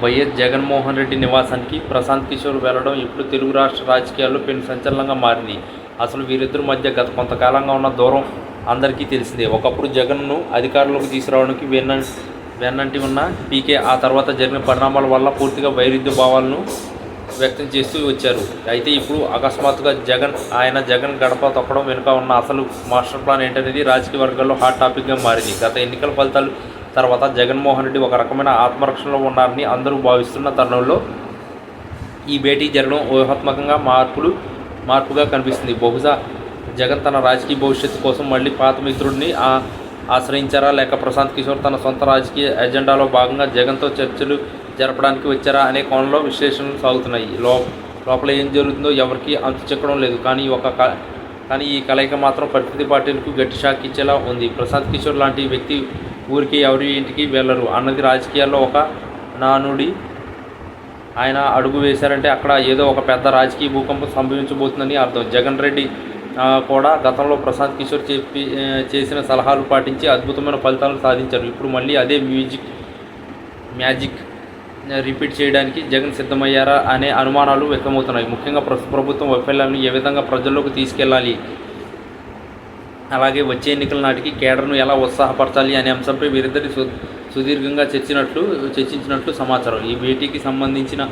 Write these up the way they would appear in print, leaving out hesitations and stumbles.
YS Jaganmohan Reddy నివాసానికి ప్రశాంత్ కిషోర్ వెళ్లడం ఇప్పుడు తెలుగు రాష్ట్ర రాజకీయాల్లో పెను సంచలనంగా మారింది. అసలు వీరిద్దరి మధ్య గత కొంతకాలంగా ఉన్న దూరం అందరికీ తెలిసిందే. ఒకప్పుడు జగన్ను అధికారంలోకి తీసుకురావడానికి వెన్నంటి ఉన్న పీకే ఆ తర్వాత జరిగిన పరిణామాల వల్ల పూర్తిగా వైరుధ్య భావాలను వ్యక్తం చేస్తూ వచ్చారు. అయితే ఇప్పుడు అకస్మాత్తుగా జగన్ గడప తొక్కడం వెనుక ఉన్న అసలు మాస్టర్ ప్లాన్ ఏంటనేది రాజకీయ వర్గాల్లో హాట్ టాపిక్గా మారింది. గత ఎన్నికల ఫలితాలు తర్వాత జగన్మోహన్ రెడ్డి ఒక రకమైన ఆత్మరక్షణలో ఉన్నారని అందరూ భావిస్తున్న తరుణంలో ఈ భేటీ జరగడం ఊహాత్మకంగా మార్పుగా కనిపిస్తుంది. బహుశా జగన్ తన రాజకీయ భవిష్యత్తు కోసం మళ్ళీ పాత మిత్రుడిని ఆశ్రయించారా, లేక ప్రశాంత్ కిషోర్ తన సొంత రాజకీయ ఎజెండాలో భాగంగా జగన్తో చర్చలు జరపడానికి వచ్చారా అనే కోణంలో విశ్లేషణలు సాగుతున్నాయి. లోపల ఏం జరుగుతుందో ఎవరికీ అంతు చెక్కడం లేదు. కానీ ఈ కలయిక మాత్రం ప్రతిపక్ష పార్టీలకు గట్టి షాక్ ఇచ్చేలా ఉంది. ప్రశాంత్ కిషోర్ లాంటి వ్యక్తి ఊరికి ఎవరి ఇంటికి వెళ్ళరు అన్నది రాజకీయాల్లో ఒక నానుడి. ఆయన అడుగు వేశారంటే అక్కడ ఏదో ఒక పెద్ద రాజకీయ భూకంపం సంభవించబోతుందని అర్థం. జగన్ రెడ్డి కూడా గతంలో ప్రశాంత్ కిషోర్ చేసిన సలహాలు పాటించి అద్భుతమైన ఫలితాలను సాధించారు. ఇప్పుడు మళ్ళీ అదే మ్యాజిక్ రిపీట్ చేయడానికి జగన్ సిద్ధమయ్యారా అనే అనుమానాలు వ్యక్తమవుతున్నాయి. ముఖ్యంగా ప్రస్తుత ప్రభుత్వం వైఫల్యాలను ఏ విధంగా ప్రజల్లోకి తీసుకెళ్లాలి, అలాగే వచ్చే ఎన్నికల నాటికి కేడర్ను ఎలా ఉత్సాహపరచాలి అనే అంశంపై వీరిద్దరి సుదీర్ఘంగా చర్చించినట్లు సమాచారం. ఈ భేటీకి సంబంధించిన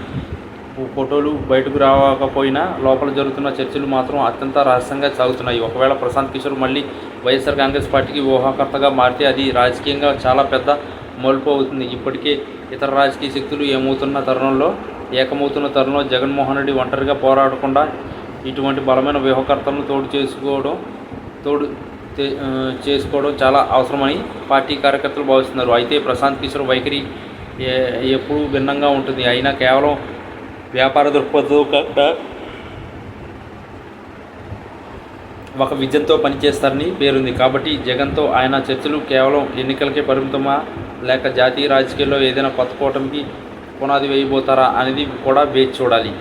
ఫోటోలు బయటకు రాకపోయినా లోపల జరుగుతున్న చర్చలు మాత్రం అత్యంత రహస్యంగా సాగుతున్నాయి. ఒకవేళ ప్రశాంత్ కిషోర్ మళ్ళీ వైఎస్ఆర్ కాంగ్రెస్ పార్టీకి ఊహాకర్తగా మారితే అది రాజకీయంగా చాలా పెద్ద మలుపు అవుతుంది. ఇప్పటికే ఇతర రాజకీయ శక్తులు ఏకమవుతున్న తరుణంలో జగన్మోహన్ రెడ్డి ఒంటరిగా పోరాడకుండా ఇటువంటి బలమైన వ్యూహకర్తలను చేసుకోవడం చాలా అవసరమని పార్టీ కార్యకర్తలు భావిస్తున్నారు. అయితే ప్రశాంత్ కిషోర్ వైఖరి ఎప్పుడూ భిన్నంగా ఉంటుంది. అయినా కేవలం వ్యాపార దృక్పథంతో కాకుండా ఒక విజన్తో పనిచేస్తారని పేరుంది. కాబట్టి జగన్తో ఆయన చర్చలు కేవలం ఎన్నికలకే పరిమితమా, లేక జాతీయ రాజకీయాల్లో ఏదైనా కొత్త కూటమికి పునాది వేయబోతారా అనేది కూడా వేచి చూడాలి.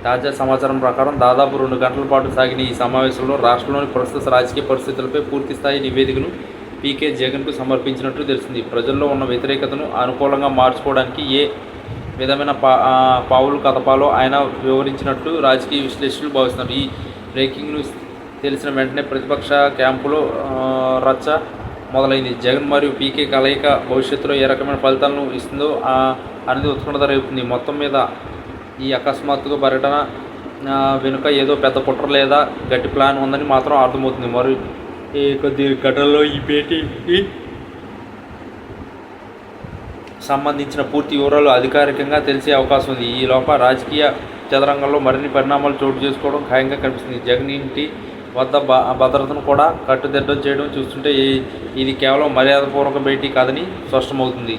తాజా సమాచారం ప్రకారం దాదాపు 2 గంటల పాటు సాగిన ఈ సమావేశంలో రాష్ట్రంలోని ప్రస్తుత రాజకీయ పరిస్థితులపై పూర్తిస్థాయి నివేదికను పీకే జగన్కు సమర్పించినట్లు తెలిసింది. ప్రజల్లో ఉన్న వ్యతిరేకతను అనుకూలంగా మార్చుకోవడానికి ఏ విధమైన పావులు కదపాలో ఆయన వివరించినట్లు రాజకీయ విశ్లేషకులు భావిస్తున్నారు. ఈ బ్రేకింగ్ న్యూస్ తెలిసిన వెంటనే ప్రతిపక్ష క్యాంపులో రచ్చ మొదలైంది. జగన్ మరియు పీకే కలయిక భవిష్యత్తులో ఏ రకమైన ఫలితాలను ఇస్తుందో అనేది ఉత్కంఠత రేపుతుంది. మొత్తం మీద ఈ అకస్మాత్తుగా పర్యటన వెనుక ఏదో పెద్ద కుట్ర లేదా గట్టి ప్లాన్ ఉందని మాత్రం అర్థమవుతుంది. మరి కొద్ది ఘటనలో ఈ భేటీకి సంబంధించిన పూర్తి వివరాలు అధికారికంగా తెలిసే అవకాశం ఉంది. ఈ లోపల రాజకీయ చదరంగంలో మరిన్ని పరిణామాలు చోటు చేసుకోవడం ఖాయంగా కనిపిస్తుంది. జగన్ ఇంటి వద్ద భద్రతను కూడా కట్టుదిట్టం చేయడం చూస్తుంటే ఇది కేవలం మర్యాదపూర్వక భేటీ కాదని స్పష్టమవుతుంది.